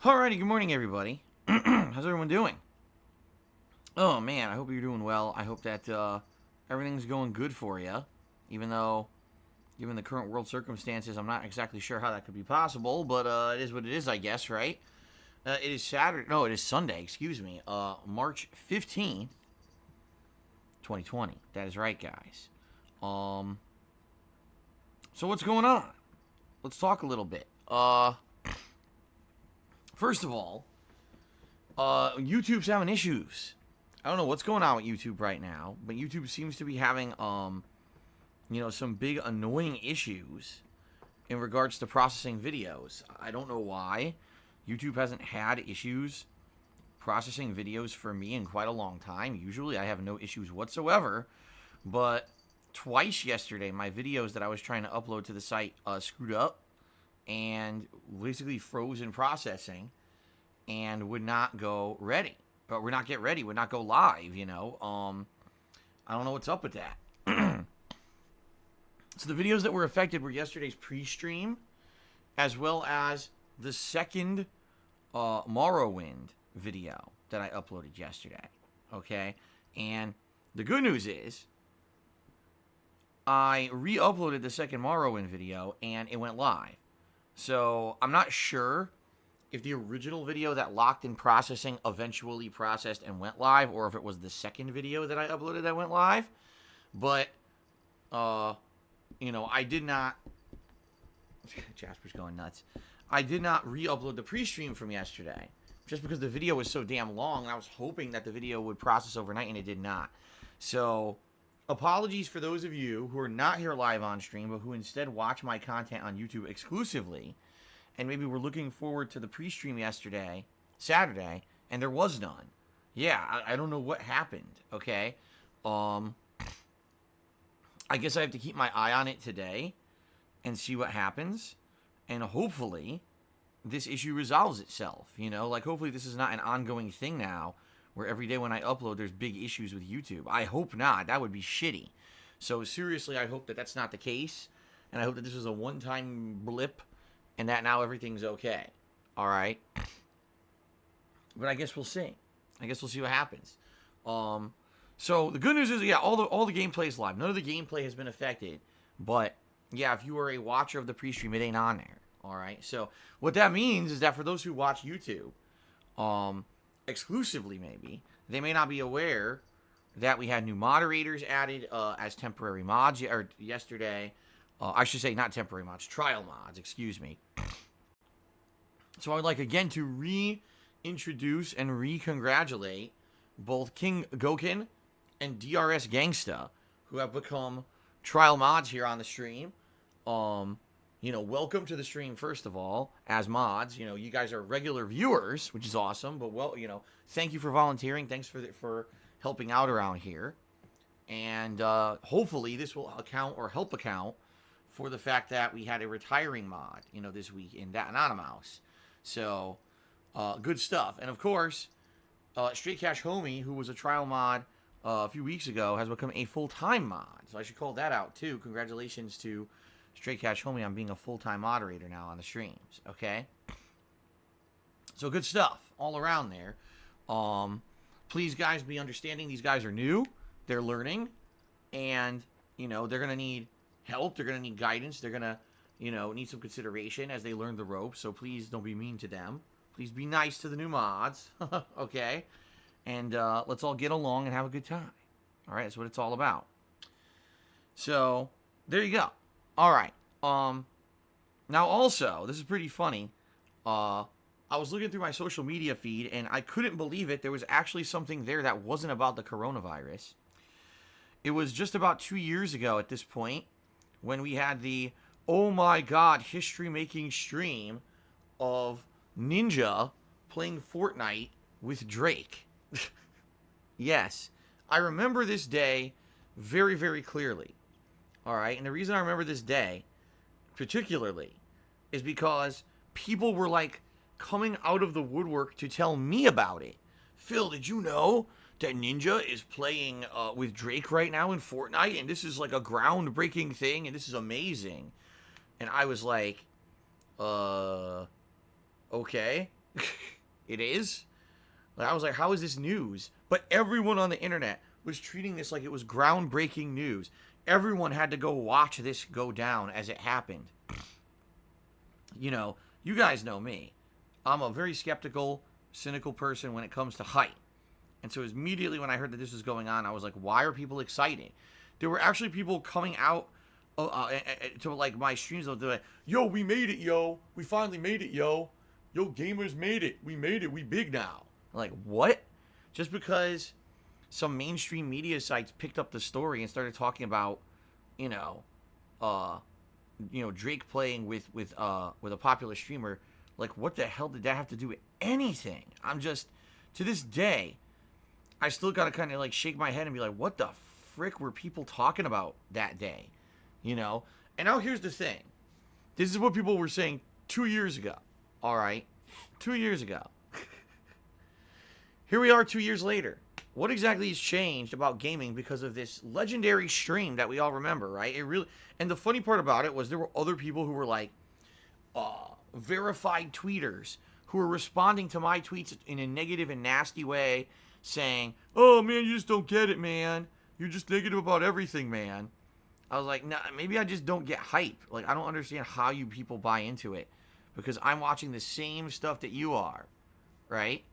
Alrighty, good morning, everybody. How's everyone doing? Oh man, I hope you're doing well. I hope that everything's going good for you, even though, given the current world circumstances, I'm not exactly sure how that could be possible. But it is what it is, I guess, right? It is Saturday. No, it is Sunday. Excuse me. March 15th, 2020. That is right, guys. So what's going on? Let's talk a little bit. First of all, YouTube's having issues. I don't know what's going on with YouTube right now, but YouTube seems to be having, some big annoying issues in regards to processing videos. I don't know why. YouTube hasn't had issues processing videos for me in quite a long time. Usually I have no issues whatsoever, but twice yesterday, my videos that I was trying to upload to the site screwed up and basically froze in processing and would not go ready. But would not get ready, would not go live, I don't know what's up with that. So the videos that were affected were yesterday's pre-stream, as well as the second Morrowind video that I uploaded yesterday. Okay? And the good news is, I re-uploaded the second Morrowind video, and it went live. So I'm not sure if the original video that locked in processing eventually processed and went live, or if it was the second video that I uploaded that went live. But, I did not... Jasper's going nuts. I did not re-upload the pre-stream from yesterday, just because the video was so damn long, and I was hoping that the video would process overnight, and it did not. So, apologies for those of you who are not here live on stream, but who instead watch my content on YouTube exclusively, and maybe were looking forward to the pre-stream yesterday, Saturday, and there was none. Yeah, I don't know what happened, okay? I guess I have to keep my eye on it today and see what happens, and hopefully this issue resolves itself, hopefully this is not an ongoing thing now, where every day when I upload, there's big issues with YouTube. I hope not. That would be shitty. So seriously, I hope that that's not the case, and I hope that this was a one-time blip, and that now everything's okay. All right? But I guess we'll see. I guess we'll see what happens. So the good news is, yeah, all the gameplay is live. None of the gameplay has been affected, but yeah, if you are a watcher of the pre-stream, it ain't on there. All right? So what that means is that for those who watch YouTube, exclusively maybe, they may not be aware that we had new moderators added as temporary mods yesterday. I should say not temporary mods, trial mods, excuse me. So I would like again to reintroduce and re-congratulate both King Gokin and DRS Gangsta, who have become trial mods here on the stream. Welcome to the stream, first of all, as mods. You guys are regular viewers, which is awesome, but thank you for volunteering. Thanks for helping out around here. And hopefully this will help account for the fact that we had a retiring mod, this week in that Anonymous. So, good stuff. And of course, Straight Cash Homie, who was a trial mod a few weeks ago, has become a full-time mod. So I should call that out too. Congratulations to Straight Cash Homie on being a full-time moderator now on the streams, okay? So good stuff all around there. Please, guys, be understanding. These guys are new. They're learning. And, they're going to need help. They're going to need guidance. They're going to, need some consideration as they learn the ropes. So please don't be mean to them. Please be nice to the new mods, okay? And let's all get along and have a good time. All right, that's what it's all about. So, there you go. All right. Now also, this is pretty funny. I was looking through my social media feed, and I couldn't believe it. There was actually something there that wasn't about the coronavirus. It was just about 2 years ago at this point when we had the, oh my god, history-making stream of Ninja playing Fortnite with Drake. Yes, I remember this day very, very clearly. All right, and the reason I remember this day particularly is because people were coming out of the woodwork to tell me about it. Phil, did you know that Ninja is playing with Drake right now in Fortnite, and this is a groundbreaking thing, and this is amazing? And I was like, okay. It is? Like, I was like, how is this news? But everyone on the internet was treating this like it was groundbreaking news. Everyone had to go watch this go down as it happened. You know, you guys know me. I'm a very skeptical, cynical person when it comes to hype. And so immediately when I heard that this was going on, I was like, why are people excited? There were actually people coming out to like my streams. They're like, yo, we made it, yo. We finally made it, yo. Yo, gamers made it. We made it. We big now. I'm like, what? Just because some mainstream media sites picked up the story and started talking about, you know, Drake playing with a popular streamer. Like, what the hell did that have to do with anything? I'm just, to this day, I still gotta kind of like shake my head and be like, what the frick were people talking about that day? You know? And now here's the thing. This is what people were saying 2 years ago. All right? 2 years ago. Here we are 2 years later. What exactly has changed about gaming because of this legendary stream that we all remember, right? It really, and the funny part about it was there were other people who were like, verified tweeters who were responding to my tweets in a negative and nasty way, saying, oh man, you just don't get it, man. You're just negative about everything, man. I was like, nah, maybe I just don't get hype. Like, I don't understand how you people buy into it, because I'm watching the same stuff that you are, right?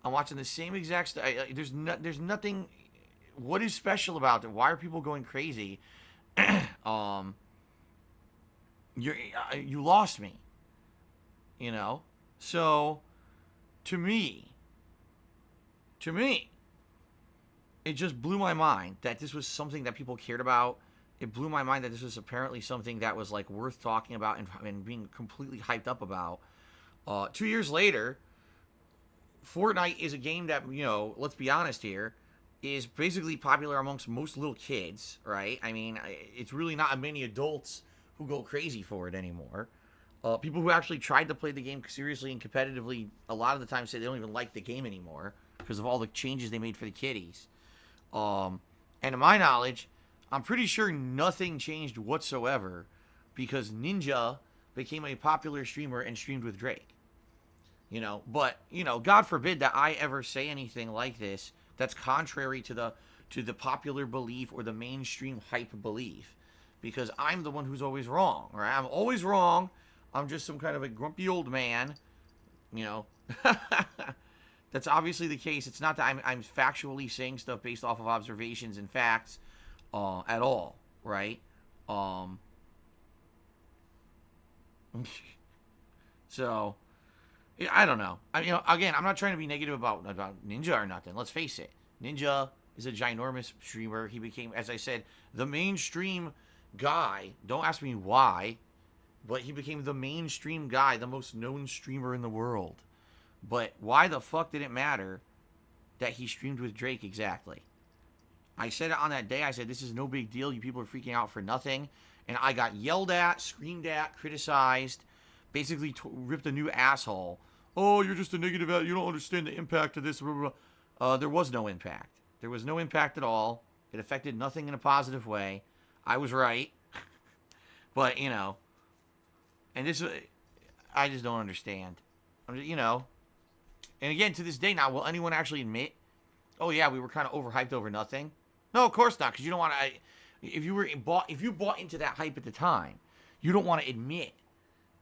I'm watching the same exact stuff. There's nothing. What is special about it? Why are people going crazy? You lost me. You know? So, to me, it just blew my mind that this was something that people cared about. It blew my mind that this was apparently something that was like worth talking about and being completely hyped up about. 2 years later, Fortnite is a game that, you know, let's be honest here, is basically popular amongst most little kids, right? I mean, it's really not many adults who go crazy for it anymore. People who actually tried to play the game seriously and competitively, a lot of the time say they don't even like the game anymore because of all the changes they made for the kiddies. And to my knowledge, I'm pretty sure nothing changed whatsoever because Ninja became a popular streamer and streamed with Drake. You know, but, you know, God forbid that I ever say anything like this that's contrary to the popular belief or the mainstream hype belief, because I'm the one who's always wrong, right? I'm always wrong. I'm just some kind of a grumpy old man, you know. That's obviously the case. It's not that I'm factually saying stuff based off of observations and facts at all, right? So, I don't know. Again, I'm not trying to be negative about Ninja or nothing. Let's face it. Ninja is a ginormous streamer. He became, as I said, the mainstream guy. Don't ask me why, but he became the mainstream guy, the most known streamer in the world. But why the fuck did it matter that he streamed with Drake exactly? I said it on that day. I said, this is no big deal. You people are freaking out for nothing. And I got yelled at, screamed at, criticized, basically ripped a new asshole. Oh, you're just a negative. You don't understand the impact of this. Blah, blah, blah. There was no impact. There was no impact at all. It affected nothing in a positive way. I was right. But, you know, and this, I just don't understand. You know, and again, to this day now, will anyone actually admit, oh yeah, we were kind of overhyped over nothing? No, of course not, because you don't want to. If you bought into that hype at the time, you don't want to admit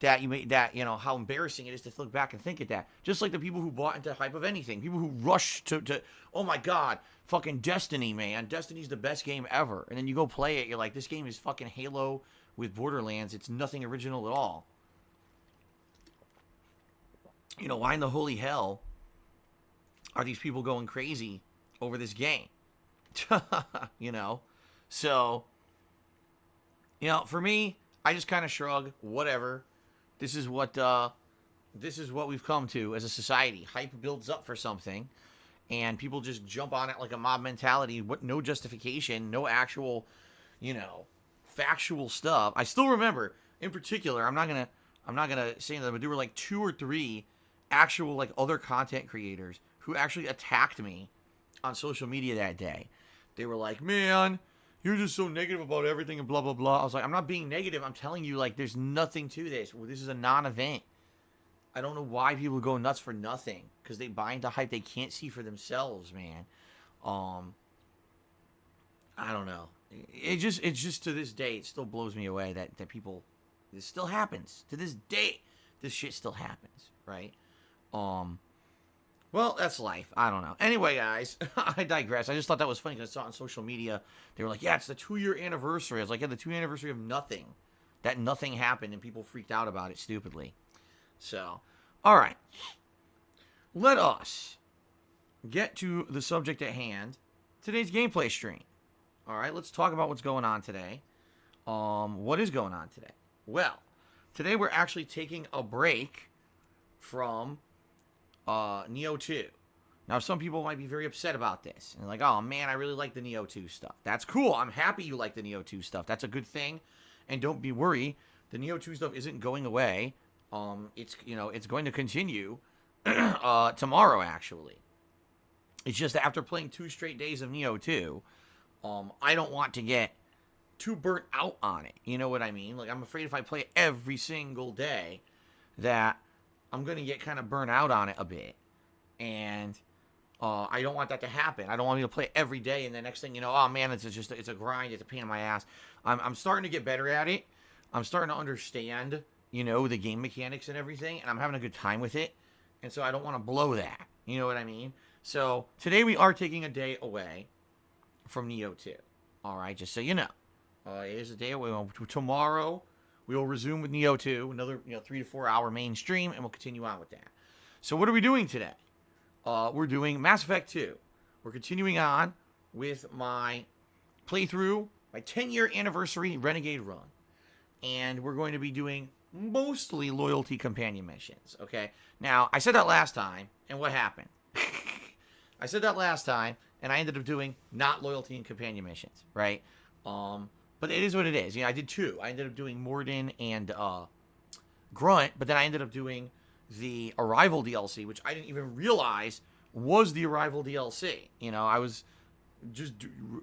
that you know how embarrassing it is to look back and think of that. Just like the people who bought into hype of anything, people who rush to oh my god, fucking Destiny, man, Destiny's the best game ever, and then you go play it, you're like, this game is fucking Halo with Borderlands. It's nothing original at all. You know, why in the holy hell are these people going crazy over this game? You know, so, you know, for me, I just kind of shrug. Whatever. This is what we've come to as a society. Hype builds up for something, and people just jump on it like a mob mentality. No justification, no actual, you know, factual stuff. I still remember, in particular, I'm not gonna say that, but there were like 2 or 3 actual like other content creators who actually attacked me on social media that day. They were like, man, you're just so negative about everything and blah, blah, blah. I was like, I'm not being negative. I'm telling you, like, there's nothing to this. This is a non-event. I don't know why people go nuts for nothing, because they buy into hype they can't see for themselves, man. Um, I don't know. It's just to this day, it still blows me away that people, this still happens to this day. This shit still happens, right? Um, well, that's life. I don't know. Anyway, guys, I digress. I just thought that was funny because I saw it on social media. They were like, "Yeah, it's the 2-year anniversary." I was like, "Yeah, the 2-year anniversary of nothing." That nothing happened, and people freaked out about it stupidly. So, all right, let us get to the subject at hand. Today's gameplay stream. All right, let's talk about what's going on today. What is going on today? Well, today we're actually taking a break from ME2. Now, some people might be very upset about this. And like, oh man, I really like the ME2 stuff. That's cool. I'm happy you like the ME2 stuff. That's a good thing. And don't be worried. The ME2 stuff isn't going away. It's going to continue tomorrow, actually. It's just that after playing 2 straight days of ME2, I don't want to get too burnt out on it. You know what I mean? Like, I'm afraid if I play it every single day, that I'm going to get kind of burnt out on it a bit. And I don't want that to happen. I don't want me to play it every day, and the next thing you know, oh man, it's a grind. It's a pain in my ass. I'm starting to get better at it. I'm starting to understand, the game mechanics and everything, and I'm having a good time with it. And so I don't want to blow that. You know what I mean? So today we are taking a day away from ME2. All right, just so you know. It is a day away. Tomorrow we will resume with ME2, another 3 to 4 hour main stream, and we'll continue on with that. So what are we doing today? We're doing Mass Effect 2. We're continuing on with my playthrough, my 10-year anniversary Renegade run. And we're going to be doing mostly loyalty companion missions, okay? Now, I said that last time, and what happened? I said that last time, and I ended up doing not loyalty and companion missions, right? But it is what it is. I did 2. I ended up doing Morden and Grunt, but then I ended up doing the Arrival DLC, which I didn't even realize was the Arrival DLC. I was just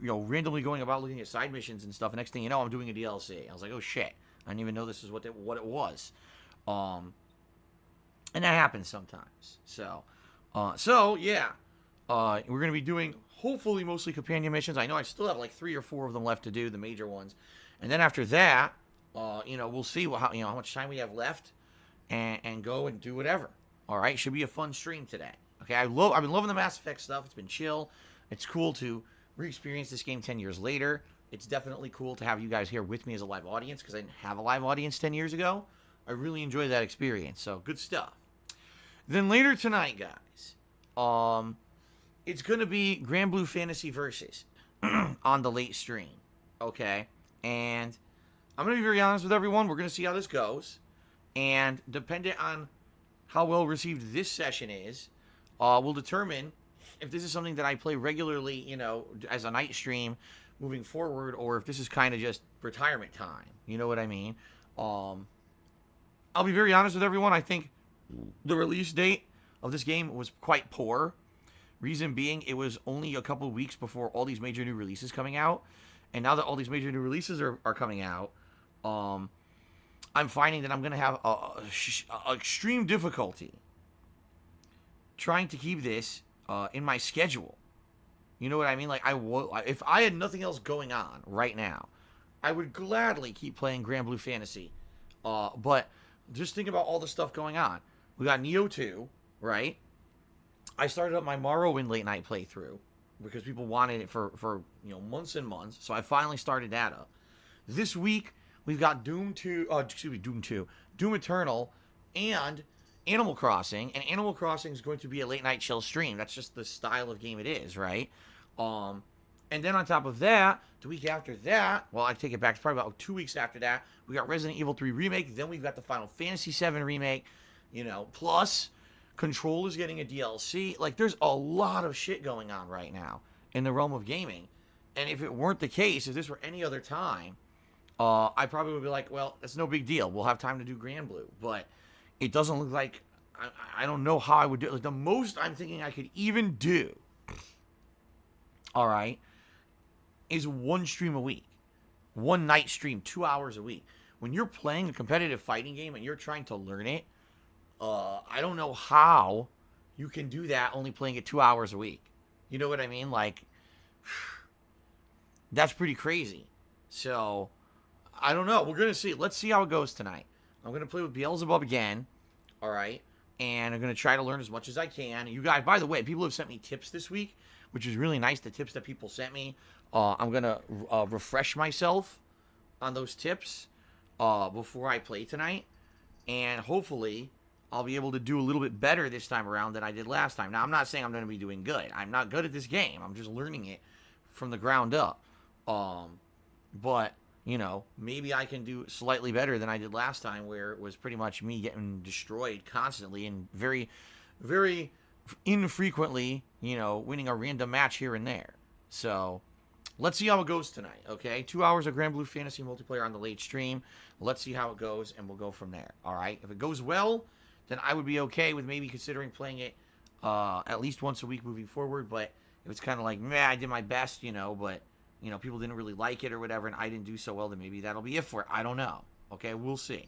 randomly going about looking at side missions and stuff. And next thing you know, I'm doing a DLC. I was like, oh shit, I didn't even know this is what it was. And that happens sometimes. So yeah, we're gonna be doing hopefully mostly companion missions. I know I still have like 3 or 4 of them left to do, the major ones, and then after that, we'll see how much time we have left. And go and do whatever. All right, should be a fun stream today. Okay, I've been loving the Mass Effect stuff. It's been chill. It's cool to re-experience this game 10 years later. It's definitely cool to have you guys here with me as a live audience, because I didn't have a live audience 10 years ago. I really enjoyed that experience. So good stuff. Then later tonight, guys, it's gonna be Grand Blue Fantasy Versus on the late stream. Okay, and I'm gonna be very honest with everyone. We're gonna see how this goes. And dependent on how well received this session is, will determine if this is something that I play regularly, as a night stream moving forward, or if this is kind of just retirement time. You know what I mean? I'll be very honest with everyone. I think the release date of this game was quite poor. Reason being, it was only a couple weeks before all these major new releases coming out. And now that all these major new releases are coming out, I'm finding that I'm going to have a extreme difficulty trying to keep this in my schedule. You know what I mean? Like, if I had nothing else going on right now, I would gladly keep playing Grand Blue Fantasy. But just think about all the stuff going on. We got ME2, right? I started up my Morrowind late night playthrough because people wanted it for months and months. So I finally started that up. This week, we've got Doom Eternal, and Animal Crossing. And Animal Crossing is going to be a late night chill stream. That's just the style of game it is, right? And then on top of that, the week after that, well, I take it back, it's probably about 2 weeks after that, we got Resident Evil 3 Remake. Then we've got the Final Fantasy 7 Remake, plus Control is getting a DLC. Like, there's a lot of shit going on right now in the realm of gaming. And if it weren't the case, if this were any other time, I probably would be like, well, it's no big deal. We'll have time to do Grand Blue. But it doesn't look like, I don't know how I would do it. Like, the most I'm thinking I could even do, all right, is 1 stream a week. 1 night stream, 2 hours a week. When you're playing a competitive fighting game and you're trying to learn it, I don't know how you can do that only playing it 2 hours a week. You know what I mean? Like, that's pretty crazy. So, I don't know. We're going to see. Let's see how it goes tonight. I'm going to play with Beelzebub again. All right. And I'm going to try to learn as much as I can. You guys, by the way, people have sent me tips this week, which is really nice. The tips that people sent me. I'm going to refresh myself on those tips before I play tonight. And hopefully, I'll be able to do a little bit better this time around than I did last time. Now, I'm not saying I'm going to be doing good. I'm not good at this game. I'm just learning it from the ground up. But, you know, maybe I can do slightly better than I did last time, where it was pretty much me getting destroyed constantly and very, very infrequently, you know, winning a random match here and there. So, let's see how it goes tonight, okay? 2 hours of Grand Blue Fantasy multiplayer on the late stream. Let's see how it goes, and we'll go from there, all right? If it goes well, then I would be okay with maybe considering playing it at least once a week moving forward. But if it's kind of like, meh, I did my best, you know, but, you know, people didn't really like it or whatever, and I didn't do so well, then maybe that'll be it for it. I don't know. Okay, we'll see.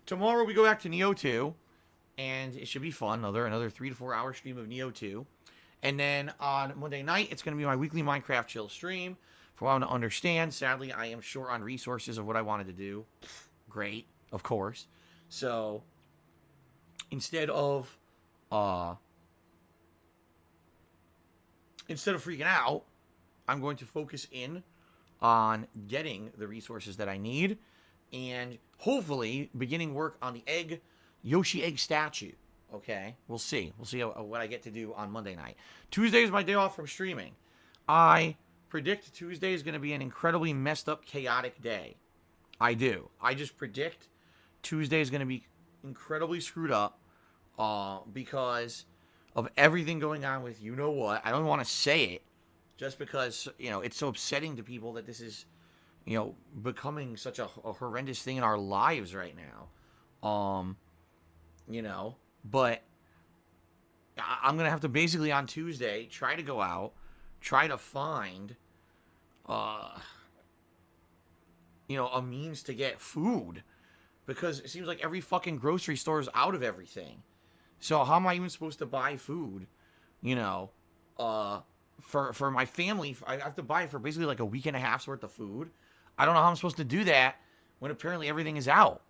Tomorrow we go back to Neo 2, and it should be fun. Another 3 to 4 hour stream of Neo 2. And then on Monday night, it's going to be my weekly Minecraft chill stream. For what I want to understand, sadly, I am short on resources of what I wanted to do. Great, of course. So, instead of freaking out, I'm going to focus in on getting the resources that I need and hopefully beginning work on the Yoshi egg statue. Okay, we'll see. We'll see what I get to do on Monday night. Tuesday is my day off from streaming. I predict Tuesday is going to be an incredibly messed up, chaotic day. I do. I just predict Tuesday is going to be incredibly screwed up because of everything going on with you know what. I don't want to say it just because, you know, it's so upsetting to people that this is, you know, becoming such a horrendous thing in our lives right now. You know, but I'm going to have to basically on Tuesday try to go out, try to find, you know, a means to get food because it seems like every fucking grocery store is out of everything. So how am I even supposed to buy food, you know, for my family? I have to buy it for basically like a week and a half's worth of food. I don't know how I'm supposed to do that when apparently everything is out,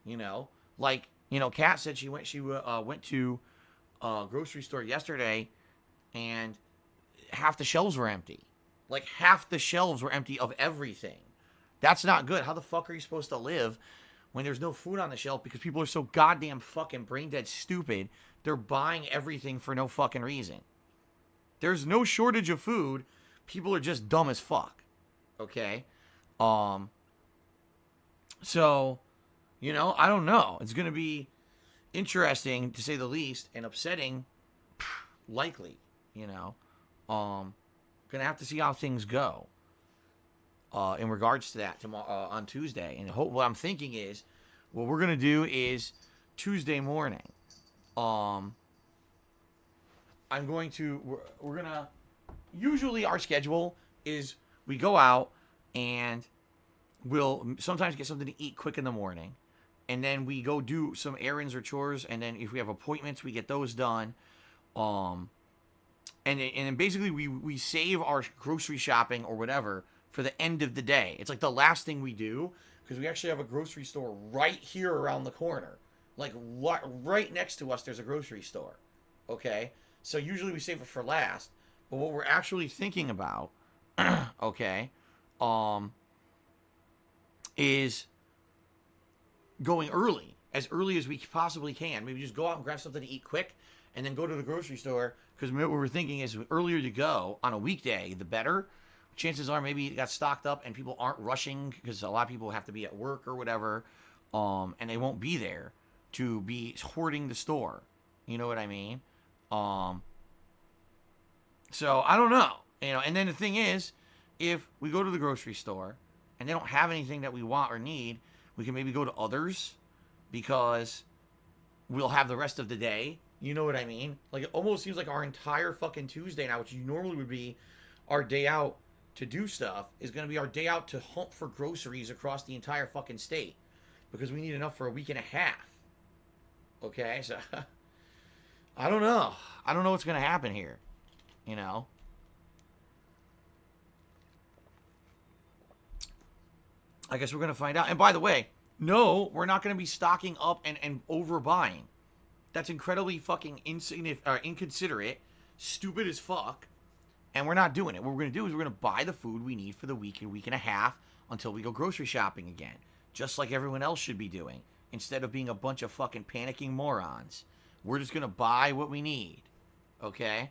you know? Like, you know, Kat said she went to a grocery store yesterday and half the shelves were empty. Like, half the shelves were empty of everything. That's not good. How the fuck are you supposed to live when there's no food on the shelf because people are so goddamn fucking brain dead stupid, they're buying everything for no fucking reason. There's no shortage of food. People are just dumb as fuck. Okay? So, you know, I don't know. It's going to be interesting, to say the least, and upsetting, likely, you know. Going to have to see how things go in regards to that tomorrow, on Tuesday. And what I'm thinking is, what we're going to do is Tuesday morning, we're going to, usually our schedule is we go out and we'll sometimes get something to eat quick in the morning. And then we go do some errands or chores. And then if we have appointments, we get those done. And then basically we save our grocery shopping or whatever for the end of the day. It's like the last thing we do because we actually have a grocery store right here around the corner. Like right next to us, there's a grocery store. Okay? So usually we save it for last. But what we're actually thinking about, okay, is going as early as we possibly can. Maybe just go out and grab something to eat quick and then go to the grocery store. Because what we're thinking is the earlier you go on a weekday, the better. Chances are maybe it got stocked up and people aren't rushing because a lot of people have to be at work or whatever. And they won't be there to be hoarding the store. You know what I mean? So I don't know. You know, and then the thing is, if we go to the grocery store and they don't have anything that we want or need, we can maybe go to others because we'll have the rest of the day. You know what I mean? Like, it almost seems like our entire fucking Tuesday now, which normally would be our day out to do stuff, is going to be our day out to hunt for groceries across the entire fucking state because we need enough for a week and a half. Okay, so I don't know. I don't know what's going to happen here. You know? I guess we're going to find out. And by the way, no, we're not going to be stocking up and overbuying. That's incredibly fucking inconsiderate, stupid as fuck, and we're not doing it. What we're going to do is we're going to buy the food we need for the week and a half until we go grocery shopping again, just like everyone else should be doing, instead of being a bunch of fucking panicking morons. We're just going to buy what we need, okay?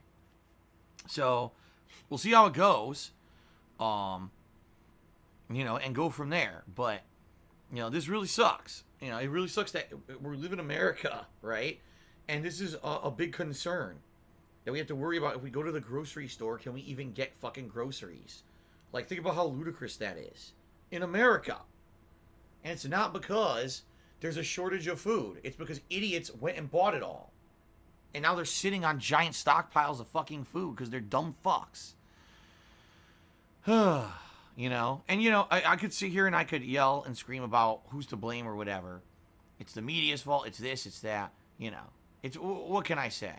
So, we'll see how it goes. You know, and go from there. But, you know, this really sucks. You know, it really sucks that we live in America, right? And this is a big concern that we have to worry about. If we go to the grocery store, can we even get fucking groceries? Like, think about how ludicrous that is. In America. And it's not because there's a shortage of food. It's because idiots went and bought it all. And now they're sitting on giant stockpiles of fucking food because they're dumb fucks. You know, and you know, I could sit here and I could yell and scream about who's to blame or whatever. It's the media's fault. It's this. It's that. You know, it's what can I say?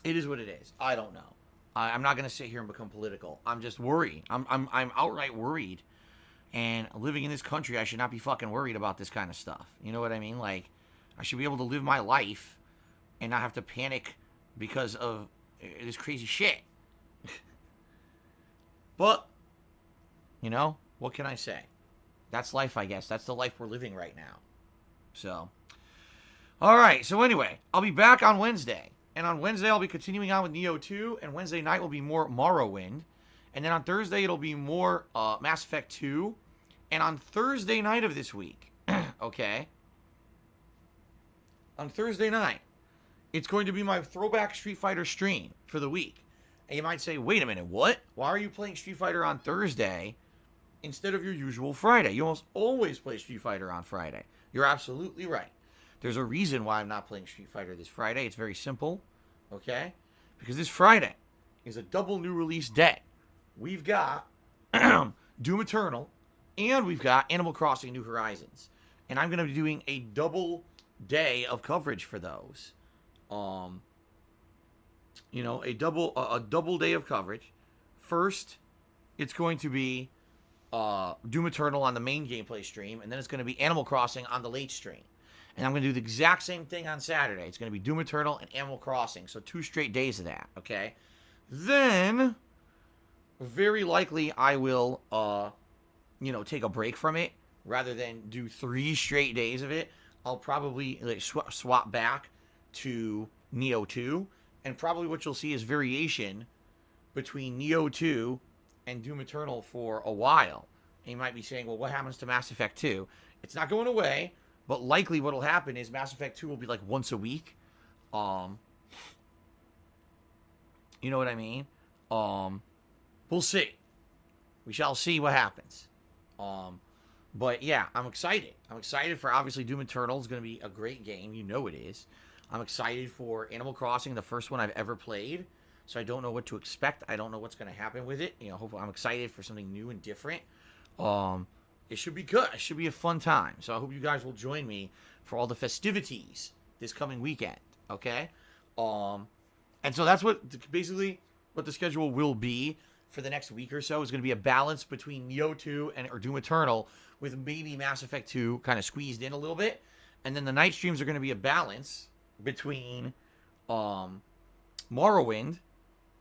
It is what it is. I don't know. I'm not gonna sit here and become political. I'm just worried. I'm outright worried. And living in this country, I should not be fucking worried about this kind of stuff. You know what I mean? Like, I should be able to live my life and not have to panic because of this crazy shit. But, you know, what can I say? That's life, I guess. That's the life we're living right now. So, all right. So anyway, I'll be back on Wednesday. And on Wednesday, I'll be continuing on with ME2. And Wednesday night will be more Morrowind. And then on Thursday, it'll be more Mass Effect 2. And on Thursday night of this week, okay, on Thursday night, it's going to be my throwback Street Fighter stream for the week. And you might say, wait a minute, what? Why are you playing Street Fighter on Thursday instead of your usual Friday? You almost always play Street Fighter on Friday. You're absolutely right. There's a reason why I'm not playing Street Fighter this Friday. It's very simple, okay? Because this Friday is a double new release day. We've got Doom Eternal, and we've got Animal Crossing New Horizons. And I'm going to be doing a double day of coverage for those. You know, a double day of coverage. First, it's going to be Doom Eternal on the main gameplay stream, and then it's going to be Animal Crossing on the late stream. And I'm going to do the exact same thing on Saturday. It's going to be Doom Eternal and Animal Crossing, so 2 straight days of that, okay? Then, very likely, I will, you know, take a break from it, rather than do 3 straight days of it. I'll probably like swap back to Neo 2. And probably what you'll see is variation between Neo 2 and Doom Eternal for a while. And you might be saying, well, what happens to Mass Effect 2? It's not going away, but likely what will happen is Mass Effect 2 will be like once a week. You know what I mean? We'll see. We shall see what happens. But yeah, I'm excited. I'm excited for, obviously, Doom Eternal is going to be a great game. You know it is. I'm excited for Animal Crossing, the first one I've ever played. So I don't know what to expect. I don't know what's going to happen with it. You know, hopefully I'm excited for something new and different. It should be good. It should be a fun time. So I hope you guys will join me for all the festivities this coming weekend. Okay? And so that's what basically what the schedule will be for the next week or so. Is going to be a balance between Neo 2 or Doom Eternal, with maybe Mass Effect 2 kind of squeezed in a little bit. And then the night streams are going to be a balance between Morrowind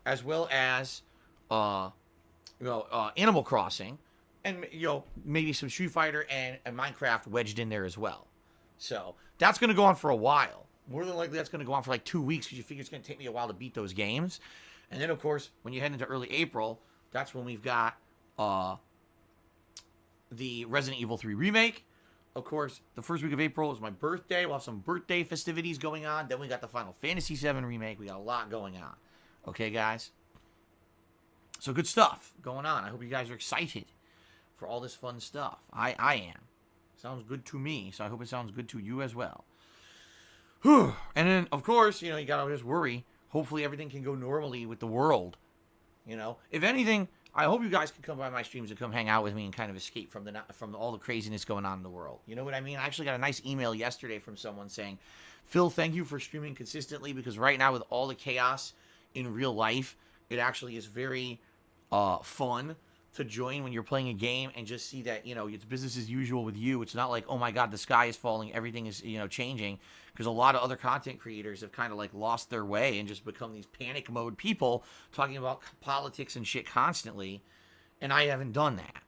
as well as Animal Crossing, and you know, maybe some Street Fighter and Minecraft wedged in there as well. So that's going to go on for a while. More than likely that's going to go on for like 2 weeks, because you figure it's going to take me a while to beat those games. And then of course when you head into early April, that's when we've got the Resident Evil 3 remake. Of course, the first week of April is my birthday. We'll have some birthday festivities going on. Then we got the Final Fantasy VII remake. We got a lot going on. Okay, guys? So good stuff going on. I hope you guys are excited for all this fun stuff. I am. Sounds good to me, so I hope it sounds good to you as well. Whew. And then, of course, you know, you gotta just worry. Hopefully everything can go normally with the world. You know? If anything, I hope you guys can come by my streams and come hang out with me and kind of escape from all the craziness going on in the world. You know what I mean? I actually got a nice email yesterday from someone saying, Phil, thank you for streaming consistently, because right now with all the chaos in real life, it actually is very fun to join when you're playing a game and just see that, you know, it's business as usual with you. It's not like, oh my God, the sky is falling, everything is, you know, changing, because a lot of other content creators have kind of like lost their way and just become these panic mode people talking about politics and shit constantly. And I haven't done that.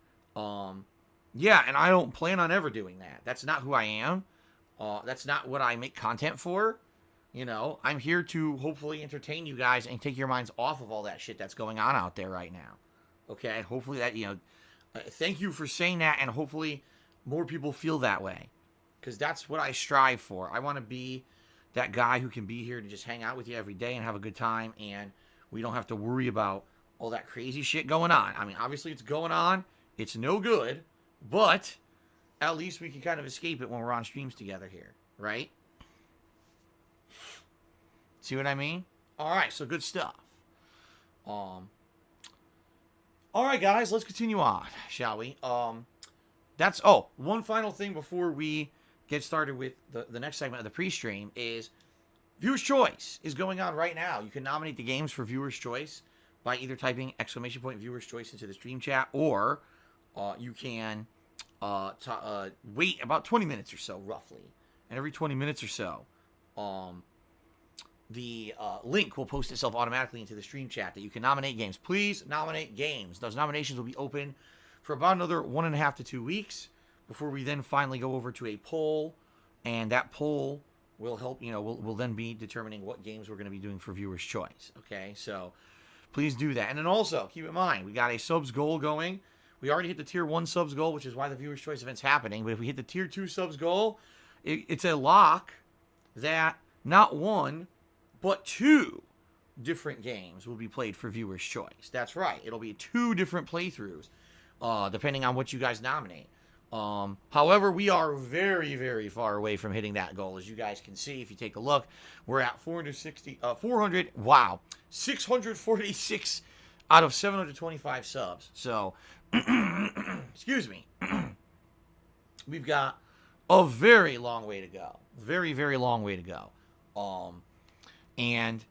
Yeah, and I don't plan on ever doing that. That's not who I am. That's not what I make content for. You know, I'm here to hopefully entertain you guys and take your minds off of all that shit that's going on out there right now. Okay, hopefully that, you know, thank you for saying that, and hopefully more people feel that way, because that's what I strive for. I want to be that guy who can be here to just hang out with you every day and have a good time, and we don't have to worry about all that crazy shit going on. I mean, obviously it's going on. It's no good, but at least we can kind of escape it when we're on streams together here, right? See what I mean? All right, so good stuff. All right, guys, let's continue on, shall we? One final thing before we get started with the next segment of the pre-stream is Viewer's Choice is going on right now. You can nominate the games for Viewer's Choice by either typing / Viewer's Choice into the stream chat, or you can wait about 20 minutes or so, roughly. And every 20 minutes or so, the link will post itself automatically into the stream chat that you can nominate games. Please nominate games. Those nominations will be open for about another 1.5 to 2 weeks before we then finally go over to a poll, and that poll will help, you know, we'll then be determining what games we're going to be doing for Viewer's Choice. Okay, so please do that. And then also, keep in mind, we got a subs goal going. We already hit the tier 1 subs goal, which is why the Viewer's Choice event's happening. But if we hit the tier 2 subs goal, it's a lock that not one, but 2 different games will be played for Viewer's Choice. That's right. It'll be 2 different playthroughs, depending on what you guys nominate. However, we are very, very far away from hitting that goal. As you guys can see, if you take a look, we're at 646 out of 725 subs. So, excuse me. We've got a very long way to go. Very, very long way to go. And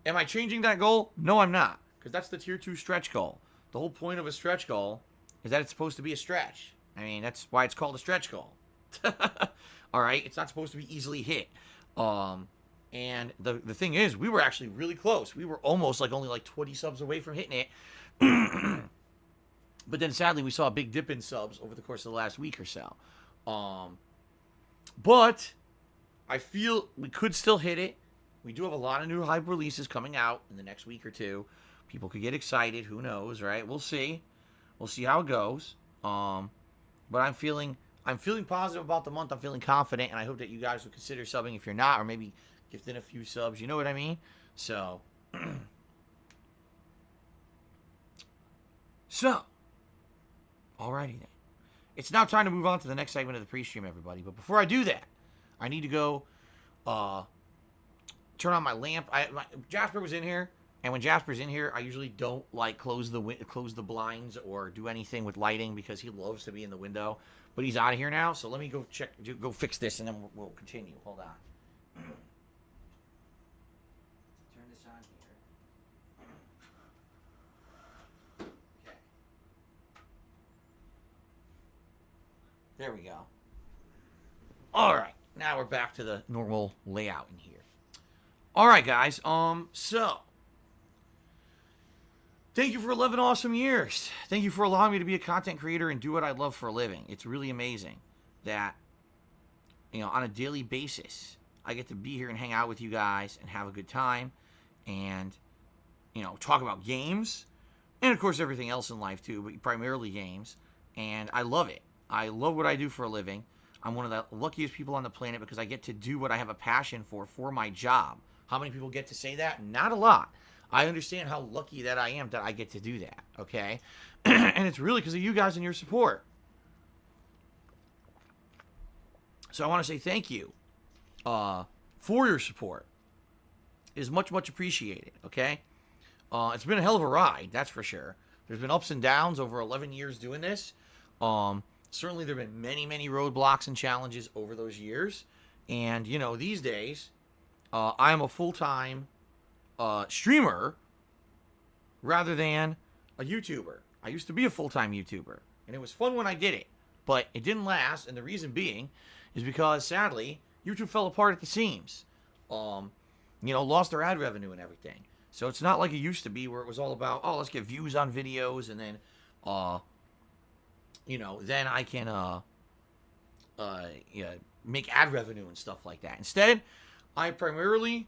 am I changing that goal? No, I'm not, because that's the tier 2 stretch goal. The whole point of a stretch goal is that it's supposed to be a stretch. I mean, that's why it's called a stretch goal. All right? It's not supposed to be easily hit. And the thing is, we were actually really close. We were almost only 20 subs away from hitting it. But then sadly, we saw a big dip in subs over the course of the last week or so. But I feel we could still hit it. We do have a lot of new hype releases coming out in the next week or two. People could get excited. Who knows, right? We'll see. We'll see how it goes. But I'm feeling positive about the month. I'm feeling confident, and I hope that you guys will consider subbing if you're not, or maybe gifting a few subs. You know what I mean? So, alrighty then. It's now time to move on to the next segment of the pre-stream, everybody. But before I do that, I need to go turn on my lamp. Jasper was in here, and when Jasper's in here, I usually don't close the blinds or do anything with lighting, because he loves to be in the window. But he's out of here now, so let me go fix this, and then we'll continue. Hold on. Turn this on here. Okay. There we go. All right. Now we're back to the normal layout in here. All right, guys. So thank you for 11 awesome years. Thank you for allowing me to be a content creator and do what I love for a living. It's really amazing that, you know, on a daily basis, I get to be here and hang out with you guys and have a good time and, you know, talk about games and, of course, everything else in life too, but primarily games. And I love it. I love what I do for a living. I'm one of the luckiest people on the planet because I get to do what I have a passion for my job. How many people get to say that? Not a lot. I understand how lucky that I am that I get to do that, okay? And it's really because of you guys and your support. So I want to say thank you for your support. It is much, much appreciated, okay? It's been a hell of a ride, that's for sure. There's been ups and downs over 11 years doing this. Certainly there have been many, many roadblocks and challenges over those years. And, you know, these days, I am a full-time streamer rather than a YouTuber. I used to be a full-time YouTuber, and it was fun when I did it, but it didn't last, and the reason being is because, sadly, YouTube fell apart at the seams. You know, lost their ad revenue and everything. So it's not like it used to be where it was all about, oh, let's get views on videos, and then, you know, then I can make ad revenue and stuff like that. Instead, I primarily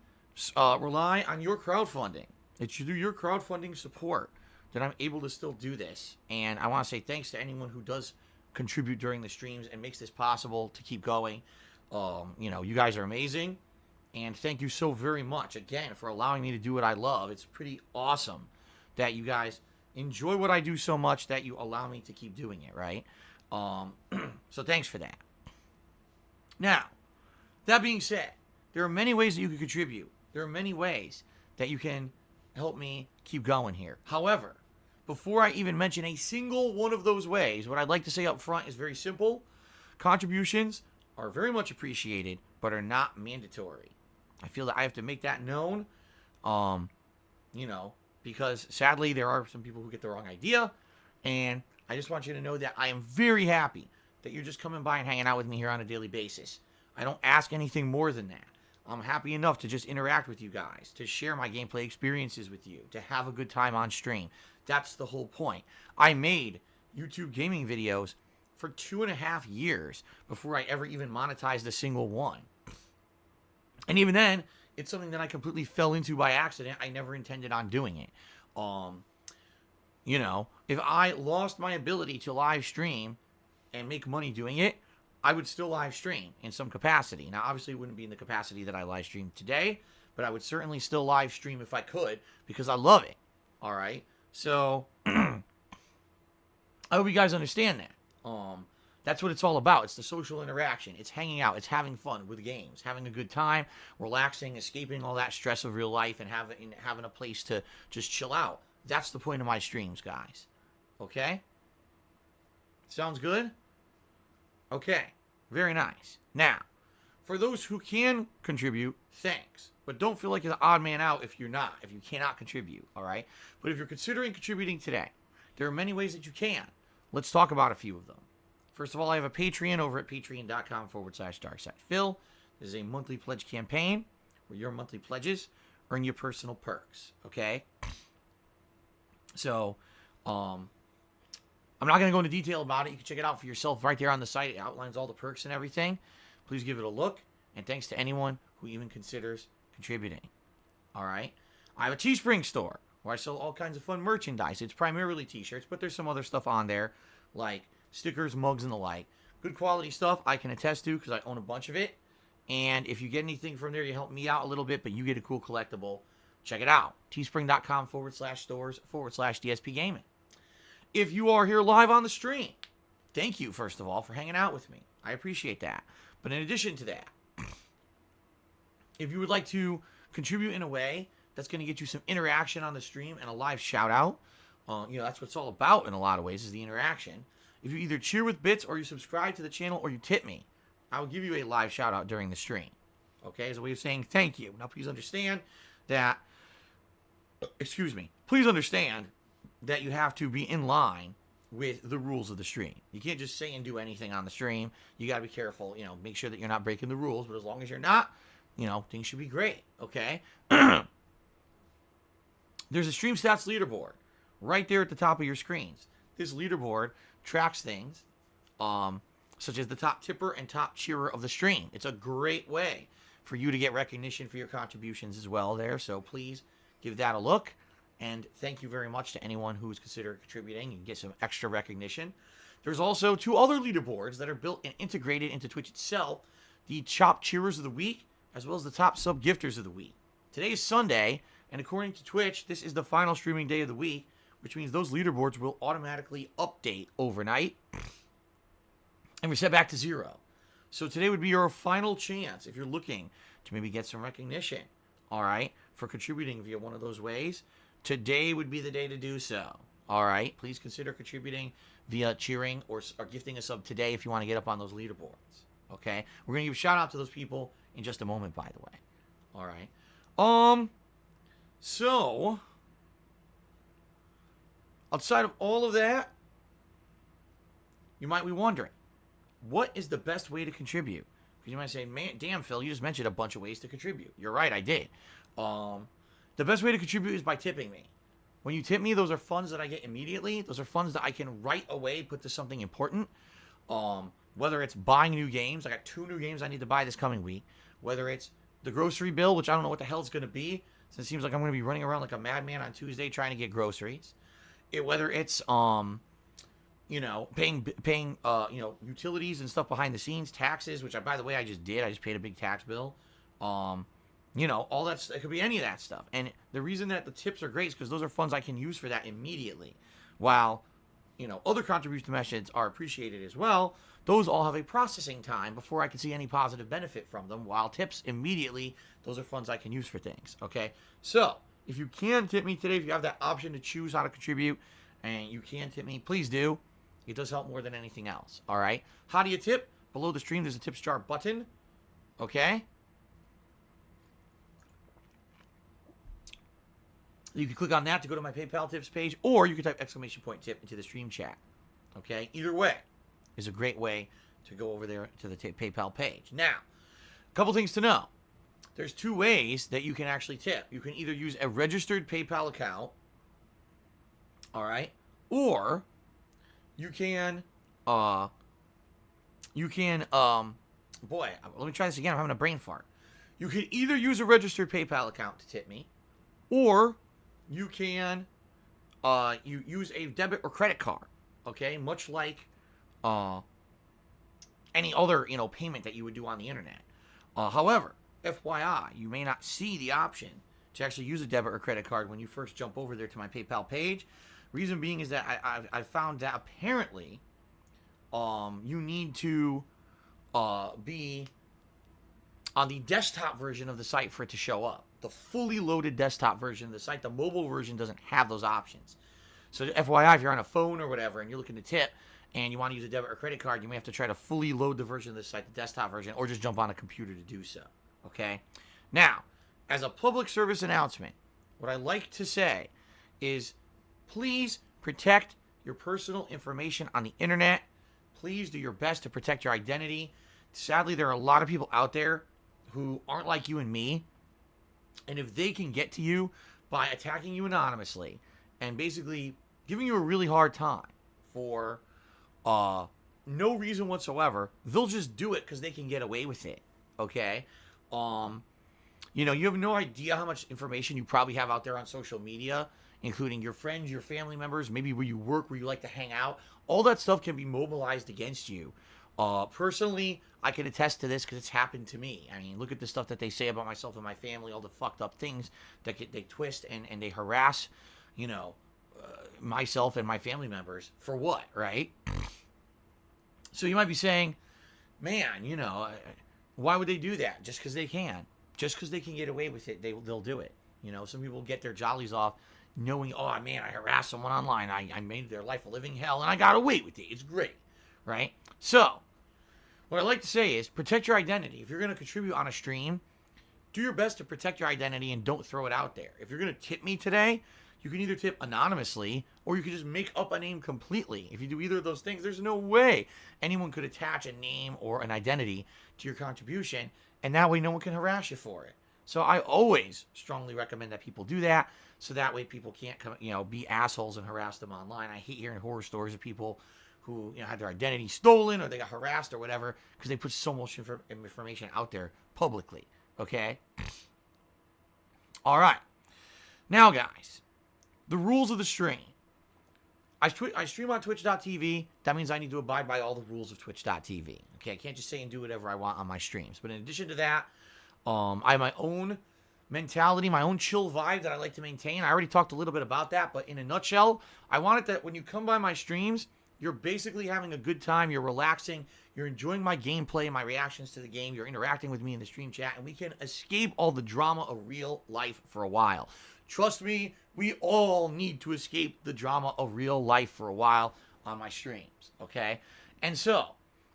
rely on your crowdfunding. It's through your crowdfunding support that I'm able to still do this. And I want to say thanks to anyone who does contribute during the streams and makes this possible to keep going. You know, you guys are amazing. And thank you so very much, again, for allowing me to do what I love. It's pretty awesome that you guys enjoy what I do so much that you allow me to keep doing it, right? So thanks for that. Now, that being said, there are many ways that you can contribute. There are many ways that you can help me keep going here. However, before I even mention a single one of those ways, what I'd like to say up front is very simple. Contributions are very much appreciated, but are not mandatory. I feel that I have to make that known, you know, because sadly there are some people who get the wrong idea, and I just want you to know that I am very happy that you're just coming by and hanging out with me here on a daily basis. I don't ask anything more than that. I'm happy enough to just interact with you guys, to share my gameplay experiences with you, to have a good time on stream. That's the whole point. I made YouTube gaming videos for 2.5 years before I ever even monetized a single one. And even then, it's something that I completely fell into by accident. I never intended on doing it. You know, if I lost my ability to live stream and make money doing it, I would still live stream in some capacity. Now, obviously, it wouldn't be in the capacity that I live stream today, but I would certainly still live stream if I could, because I love it. All right? So, I hope you guys understand that. That's what it's all about. It's the social interaction. It's hanging out. It's having fun with games, having a good time, relaxing, escaping all that stress of real life, and having a place to just chill out. That's the point of my streams, guys. Okay? Sounds good? Okay. Very nice. Now, for those who can contribute, thanks. But don't feel like you're the odd man out if you cannot contribute, all right? But if you're considering contributing today, there are many ways that you can. Let's talk about a few of them. First of all, I have a Patreon over at patreon.com/DarkSidePhil. This is a monthly pledge campaign where your monthly pledges earn you personal perks, okay? So, I'm not going to go into detail about it. You can check it out for yourself right there on the site. It outlines all the perks and everything. Please give it a look. And thanks to anyone who even considers contributing. All right? I have a Teespring store where I sell all kinds of fun merchandise. It's primarily t-shirts, but there's some other stuff on there like stickers, mugs, and the like. Good quality stuff I can attest to because I own a bunch of it. And if you get anything from there, you help me out a little bit, but you get a cool collectible. Check it out. Teespring.com/stores/DSPGaming. If you are here live on the stream, thank you, first of all, for hanging out with me. I appreciate that. But in addition to that, if you would like to contribute in a way that's going to get you some interaction on the stream and a live shout-out, you know, that's what it's all about in a lot of ways, is the interaction. If you either cheer with bits or you subscribe to the channel or you tip me, I will give you a live shout-out during the stream. Okay? As a way of saying thank you. Now, please understand that, please understand that you have to be in line with the rules of the stream. You can't just say and do anything on the stream. You got to be careful, you know, make sure that you're not breaking the rules, but as long as you're not, you know, things should be great, okay? There's a stream stats leaderboard right there at the top of your screens. This leaderboard tracks things such as the top tipper and top cheerer of the stream. It's a great way for you to get recognition for your contributions as well there, so please give that a look. And thank you very much to anyone who is considering contributing and get some extra recognition. There's also 2 other leaderboards that are built and integrated into Twitch itself. The top cheerers of the week, as well as the top sub gifters of the week. Today is Sunday, and according to Twitch, this is the final streaming day of the week, which means those leaderboards will automatically update overnight and reset back to 0. So today would be your final chance if you're looking to maybe get some recognition, all right, for contributing via one of those ways. Today would be the day to do so. All right, please consider contributing via cheering or gifting a sub today if you want to get up on those leaderboards. Okay, we're gonna give a shout out to those people in just a moment, by the way. All right. So outside of all of that, you might be wondering, what is the best way to contribute? Because you might say, man, damn, Phil, you just mentioned a bunch of ways to contribute. You're right, I did. The best way to contribute is by tipping me. When you tip me, those are funds that I get immediately. Those are funds that I can right away put to something important. Whether it's buying new games, I got 2 new games I need to buy this coming week. Whether it's the grocery bill, which I don't know what the hell it's going to be, since it seems like I'm going to be running around like a madman on Tuesday trying to get groceries. Whether it's paying utilities and stuff behind the scenes, taxes, which by the way I just did. I just paid a big tax bill. All that, it could be any of that stuff. And the reason that the tips are great is because those are funds I can use for that immediately. While, other contribution methods are appreciated as well, those all have a processing time before I can see any positive benefit from them. While tips immediately, those are funds I can use for things. Okay? So, if you can tip me today, if you have that option to choose how to contribute, and you can tip me, please do. It does help more than anything else. All right? How do you tip? Below the stream, there's a tips jar button. Okay? You can click on that to go to my PayPal tips page, or you can type !tip into the stream chat. Okay? Either way is a great way to go over there to the PayPal page. Now, a couple things to know. There's 2 ways that you can actually tip. You can either use a registered PayPal account, all right, or you can, boy, let me try this again. I'm having a brain fart. You can either use a registered PayPal account to tip me, or you can you use a debit or credit card, okay? Much like any other, payment that you would do on the internet. However, FYI, you may not see the option to actually use a debit or credit card when you first jump over there to my PayPal page. Reason being is that I found that apparently you need to be on the desktop version of the site for it to show up. The fully loaded desktop version of the site, the mobile version doesn't have those options. So FYI, if you're on a phone or whatever and you're looking to tip and you want to use a debit or credit card, you may have to try to fully load the version of the site, the desktop version, or just jump on a computer to do so. Okay? Now, as a public service announcement, what I like to say is please protect your personal information on the internet. Please do your best to protect your identity. Sadly, there are a lot of people out there who aren't like you and me. And if they can get to you by attacking you anonymously and basically giving you a really hard time for no reason whatsoever, they'll just do it because they can get away with it. Okay? You have no idea how much information you probably have out there on social media, including your friends, your family members, maybe where you work, where you like to hang out. All that stuff can be mobilized against you. Personally, I can attest to this because it's happened to me. I mean, look at the stuff that they say about myself and my family, all the fucked up things that they twist and they harass, myself and my family members for what, right? So you might be saying, man, why would they do that? Just because they can. Just because they can get away with it, they'll do it. Some people get their jollies off knowing, oh, man, I harassed someone online. I made their life a living hell, and I got away with it. It's great, right? So, what I like to say is protect your identity. If you're going to contribute on a stream, do your best to protect your identity and don't throw it out there. If you're going to tip me today, you can either tip anonymously or you can just make up a name completely. If you do either of those things, there's no way anyone could attach a name or an identity to your contribution, and that way no one can harass you for it. So I always strongly recommend that people do that, so that way people can't come, be assholes and harass them online. I hate hearing horror stories of people who had their identity stolen or they got harassed or whatever because they put so much information out there publicly. Okay? All right. Now, guys, the rules of the stream. I stream on twitch.tv. That means I need to abide by all the rules of twitch.tv. Okay? I can't just say and do whatever I want on my streams. But in addition to that, I have my own mentality, my own chill vibe that I like to maintain. I already talked a little bit about that, but in a nutshell, I want it that when you come by my streams, You're basically having a good time. You're relaxing. You're enjoying my gameplay and my reactions to the game. You're interacting with me in the stream chat, and we can escape all the drama of real life for a while. Trust me, we all need to escape the drama of real life for a while on my streams, okay? And so,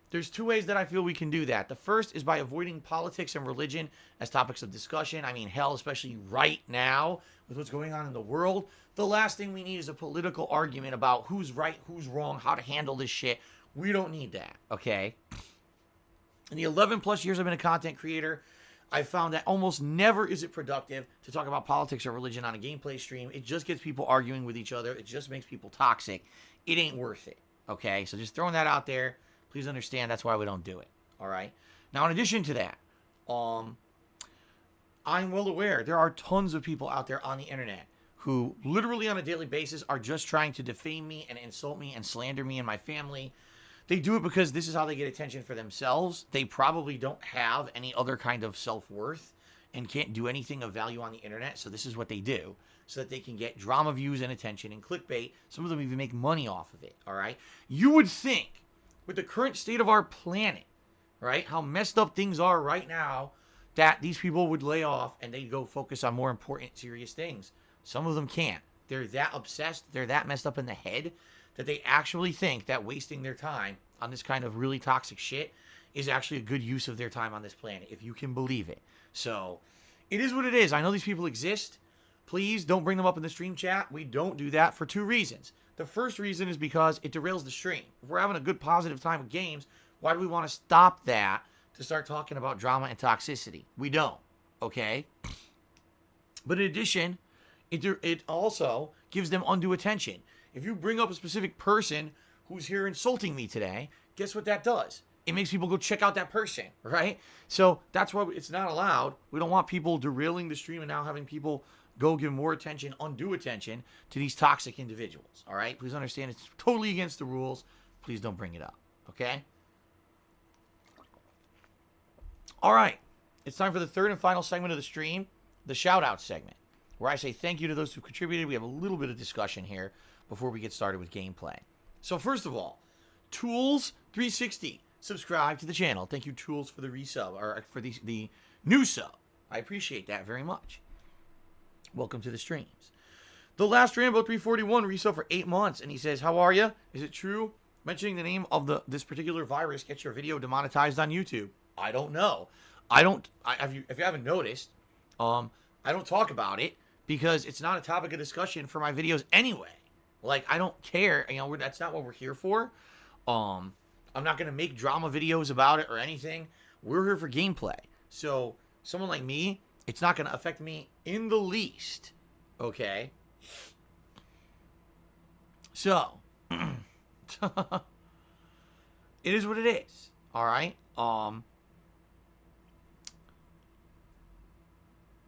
there's two ways that I feel we can do that. The first is by avoiding politics and religion as topics of discussion. I mean, hell, especially right now with what's going on in the world. The last thing we need is a political argument about who's right, who's wrong, how to handle this shit. We don't need that, okay? In the 11 plus years I've been a content creator, I found that almost never is it productive to talk about politics or religion on a gameplay stream. It just gets people arguing with each other. It just makes people toxic. It ain't worth it, okay? So just throwing that out there. Please understand that's why we don't do it, all right? Now, in addition to that, I'm well aware there are tons of people out there on the internet who literally on a daily basis are just trying to defame me and insult me and slander me and my family. They do it because this is how they get attention for themselves. They probably don't have any other kind of self-worth and can't do anything of value on the internet, so this is what they do so that they can get drama views and attention and clickbait. Some of them even make money off of it, all right? You would think, with the current state of our planet, right, how messed up things are right now, that these people would lay off and they'd go focus on more important, serious things. Some of them can't. They're that obsessed, they're that messed up in the head that they actually think that wasting their time on this kind of really toxic shit is actually a good use of their time on this planet, if you can believe it. So, it is what it is. I know these people exist. Please don't bring them up in the stream chat. We don't do that for two reasons. The first reason is because it derails the stream. If we're having a good, positive time with games, why do we want to stop that to start talking about drama and toxicity? We don't, okay? But in addition, it also gives them undue attention. If you bring up a specific person who's here insulting me today, guess what that does? It makes people go check out that person, right? So that's why it's not allowed. We don't want people derailing the stream and now having people go give more attention, undue attention to these toxic individuals, all right? Please understand it's totally against the rules. Please don't bring it up, okay? All right. It's time for the third and final segment of the stream, the shout-out segment, where I say thank you to those who contributed. We have a little bit of discussion here before we get started with gameplay. So first of all, Tools360, subscribe to the channel. Thank you, Tools, for the resub, or for the new sub. I appreciate that very much. Welcome to the streams. The Last Rambo 341 resub for 8 months, and he says, how are you? Is it true mentioning the name of this particular virus gets your video demonetized on YouTube? I don't know. If you haven't noticed, I don't talk about it because it's not a topic of discussion for my videos anyway. Like, I don't care. You know, that's not what we're here for. I'm not going to make drama videos about it or anything. We're here for gameplay. So, someone like me, it's not going to affect me in the least. Okay? So, it is what it is. All right?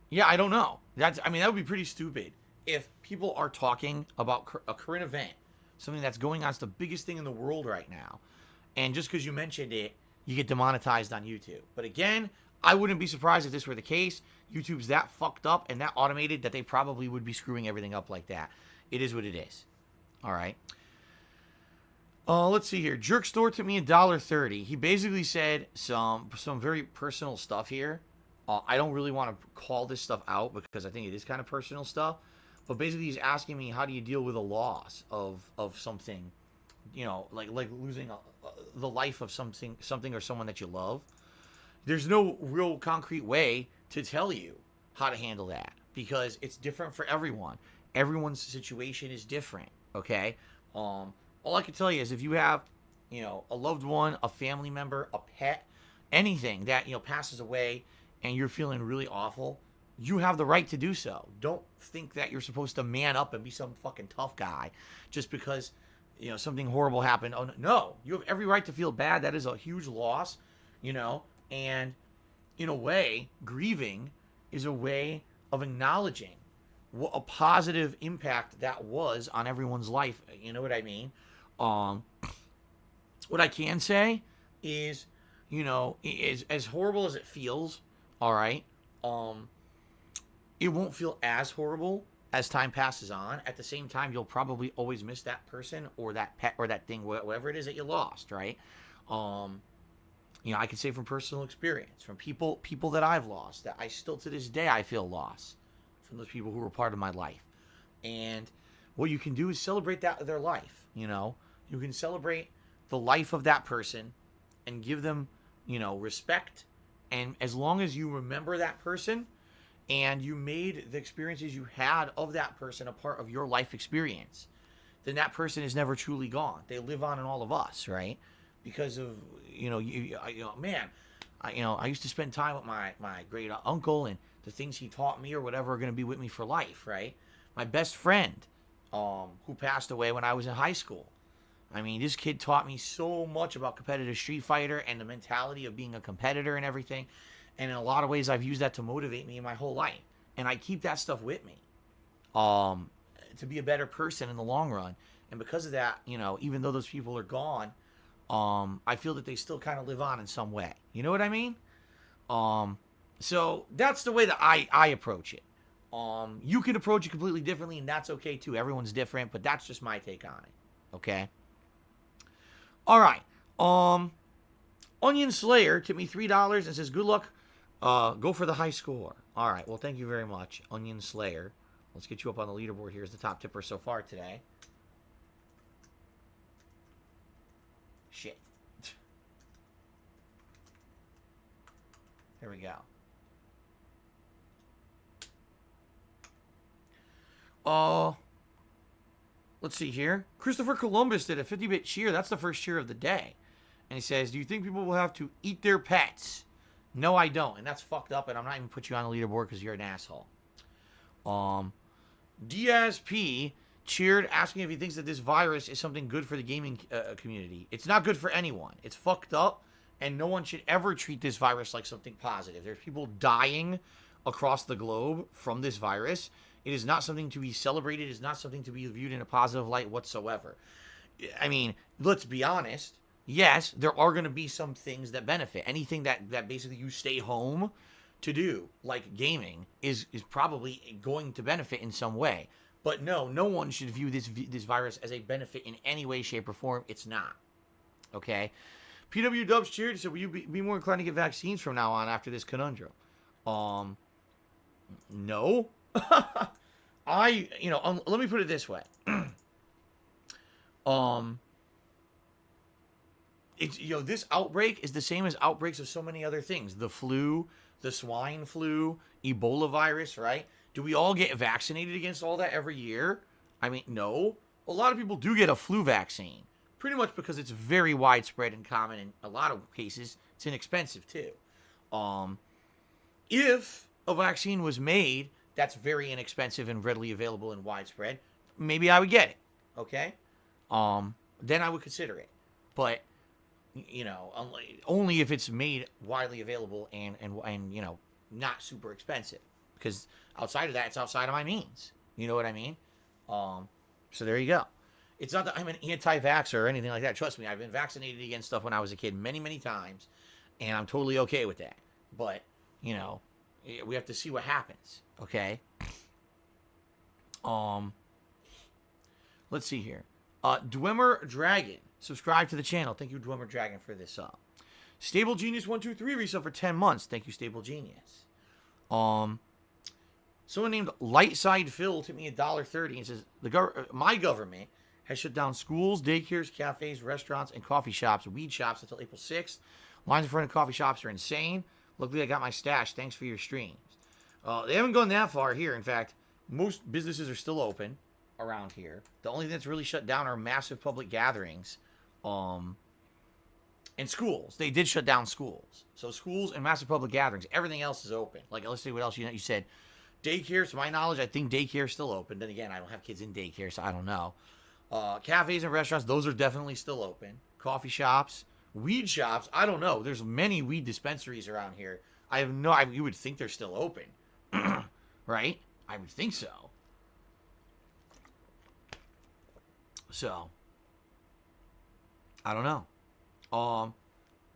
Yeah, I don't know. That would be pretty stupid if people are talking about a current event, something that's going on. It's the biggest thing in the world right now. And just because you mentioned it, you get demonetized on YouTube. But again, I wouldn't be surprised if this were the case. YouTube's that fucked up and that automated that they probably would be screwing everything up like that. It is what it is. All right. Let's see here. Jerk Store took me $1.30. He basically said some very personal stuff here. I don't really want to call this stuff out because I think it is kind of personal stuff. But basically, he's asking me, how do you deal with a loss of something, you know, like losing the life of something or someone that you love. There's no real concrete way to tell you how to handle that because it's different for everyone. Everyone's situation is different, okay? All I can tell you is if you have, you know, a loved one, a family member, a pet, anything that, you know, passes away and you're feeling really awful, you have the right to do so. Don't think that you're supposed to man up and be some fucking tough guy just because, you know, something horrible happened. Oh, no. You have every right to feel bad. That is a huge loss, you know, and in a way, grieving is a way of acknowledging what a positive impact that was on everyone's life. You know what I mean? What I can say is, you know, is as horrible as it feels, all right, it won't feel as horrible as time passes on. At the same time, you'll probably always miss that person or that pet or that thing, whatever it is that you lost, right? I can say from personal experience, from people that I've lost, that I still to this day I feel lost from those people who were part of my life. And what you can do is celebrate their life. You can celebrate the life of that person and give them, respect. And as long as you remember that person and you made the experiences you had of that person a part of your life experience, then that person is never truly gone. They live on in all of us, right? Because of, I used to spend time with my great uncle, and the things he taught me or whatever are going to be with me for life, right? My best friend, who passed away when I was in high school. I mean, this kid taught me so much about competitive Street Fighter and the mentality of being a competitor and everything. And in a lot of ways, I've used that to motivate me in my whole life. And I keep that stuff with me to be a better person in the long run. And because of that, even though those people are gone, I feel that they still kind of live on in some way. You know what I mean? So that's the way that I approach it. You can approach it completely differently, and that's okay too. Everyone's different, but that's just my take on it. Okay? All right. Onion Slayer tipped me $3 and says, good luck. Go for the high score. All right. Well, thank you very much, Onion Slayer. Let's get you up on the leaderboard. Here's the top tipper so far today. Shit. There we go. Let's see here. Christopher Columbus did a 50-bit cheer. That's the first cheer of the day. And he says, do you think people will have to eat their pets? No, I don't. And that's fucked up, and I'm not even put you on the leaderboard because you're an asshole. DSP cheered, asking if he thinks that this virus is something good for the gaming community. It's not good for anyone. It's fucked up, and no one should ever treat this virus like something positive. There's people dying across the globe from this virus. It is not something to be celebrated. It is not something to be viewed in a positive light whatsoever. I mean, let's be honest. Yes, there are going to be some things that benefit. Anything that basically you stay home to do, like gaming, is probably going to benefit in some way. But no one should view this virus as a benefit in any way, shape, or form. It's not. Okay? PW Dubs cheered. So will you be more inclined to get vaccines from now on after this conundrum? No. Let me put it this way. This outbreak is the same as outbreaks of so many other things. The flu, the swine flu, Ebola virus, right? Do we all get vaccinated against all that every year? I mean, no. A lot of people do get a flu vaccine. Pretty much because it's very widespread and common. In a lot of cases, it's inexpensive too. If a vaccine was made that's very inexpensive and readily available and widespread, maybe I would get it. Okay? Then I would consider it. But only if it's made widely available and not super expensive, because outside of that, it's outside of my means. You know what I mean? So there you go. It's not that I'm an anti-vaxxer or anything like that. Trust me, I've been vaccinated against stuff when I was a kid many, many times, and I'm totally okay with that. But we have to see what happens. Okay. Let's see here. Dwemer Dragon. Subscribe to the channel. Thank you, Dwemer Dragon, for this sub. Stable Genius 123 resub for 10 months. Thank you, Stable Genius. Someone named Lightside Phil tipped me $1.30 and says my government has shut down schools, daycares, cafes, restaurants, and coffee shops, weed shops until April 6th. Lines in front of coffee shops are insane. Luckily, I got my stash. Thanks for your streams. They haven't gone that far here. In fact, most businesses are still open around here. The only thing that's really shut down are massive public gatherings. And schools. They did shut down schools. So schools and massive public gatherings. Everything else is open. Like, let's see what else you said. Daycare, to my knowledge, I think daycare is still open. Then again, I don't have kids in daycare, so I don't know. Cafes and restaurants, those are definitely still open. Coffee shops, weed shops, I don't know. There's many weed dispensaries around here. You would think they're still open. Right? I would think so. So, I don't know.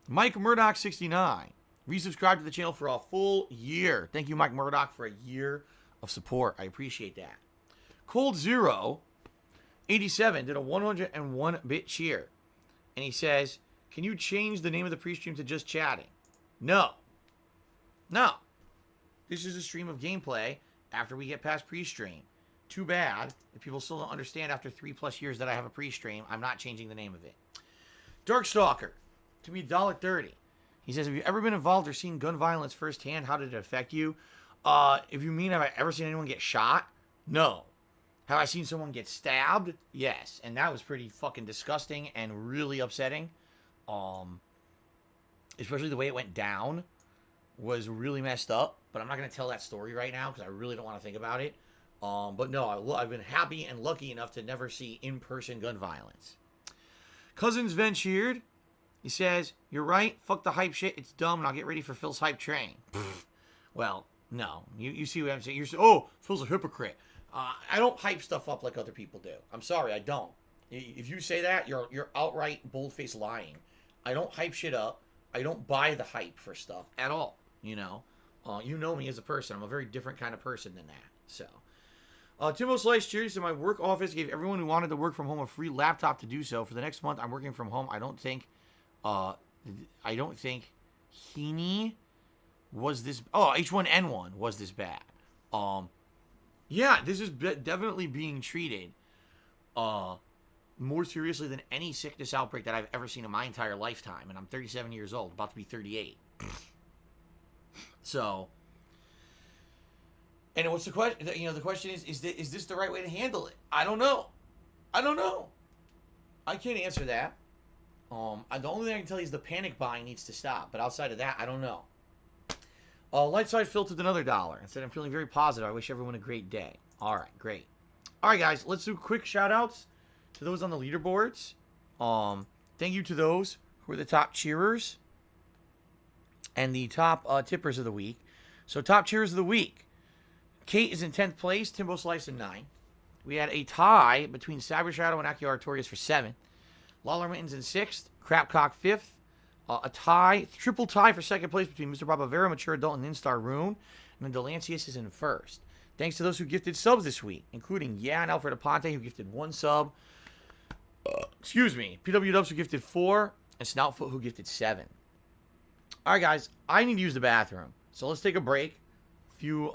Mike Murdoch 69 resubscribed to the channel for a full year. Thank you, Mike Murdoch, for a year of support. I appreciate that. Cold Zero 87 did a 101-bit cheer. And he says, can you change the name of the pre-stream to just chatting? No. No. This is a stream of gameplay after we get past pre-stream. Too bad if people still don't understand after 3+ years that I have a pre-stream. I'm not changing the name of it. Darkstalker, to me $1.30. He says, have you ever been involved or seen gun violence firsthand? How did it affect you? If you mean, have I ever seen anyone get shot? No. Have I seen someone get stabbed? Yes. And that was pretty fucking disgusting and really upsetting. Especially the way it went down was really messed up. But I'm not going to tell that story right now because I really don't want to think about it. But no, I've been happy and lucky enough to never see in-person gun violence. Cousins ventured. He says, you're right. Fuck the hype shit. It's dumb, and I'll get ready for Phil's hype train. Well, no. You see what I'm saying? You're saying, oh, Phil's a hypocrite. I don't hype stuff up like other people do. I'm sorry, I don't. If you say that, you're outright bold-faced lying. I don't hype shit up. I don't buy the hype for stuff at all, you know. You know me as a person. I'm a very different kind of person than that. So, Timbo Slice Cheers. In my work office, gave everyone who wanted to work from home a free laptop to do so. For the next month, I'm working from home. I don't think Heaney was this. Oh, H1N1 was this bad. Yeah, this is definitely being treated more seriously than any sickness outbreak that I've ever seen in my entire lifetime. And I'm 37 years old, about to be 38. So, and what's the question? You know, the question is this the right way to handle it? I don't know. I can't answer that. The only thing I can tell you is the panic buying needs to stop. But outside of that, I don't know. Lightside filtered another $1 and said, I'm feeling very positive. I wish everyone a great day. All right, great. All right, guys, let's do quick shout-outs to those on the leaderboards. Thank you to those who are the top cheerers and the top tippers of the week. So, top cheerers of the week. Kate is in 10th place. Timbo Slice in 9th. We had a tie between Cyber Shadow and Akio Artorias for 7th. Lawler Mittens in 6th. Crapcock 5th. A tie, triple tie for 2nd place between Mr. Barbavera, Mature Adult, and Instar Rune. And then Delancius is in 1st. Thanks to those who gifted subs this week, including and Alfred Aponte, who gifted 1 sub. PW Dubs, who gifted 4. And Snoutfoot, who gifted 7. All right, guys, I need to use the bathroom. So let's take a break. A few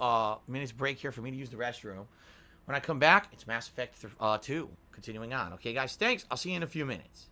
minutes break here for me to use the restroom. When I come back, it's Mass Effect 2 continuing on. Okay, guys, thanks. I'll see you in a few minutes.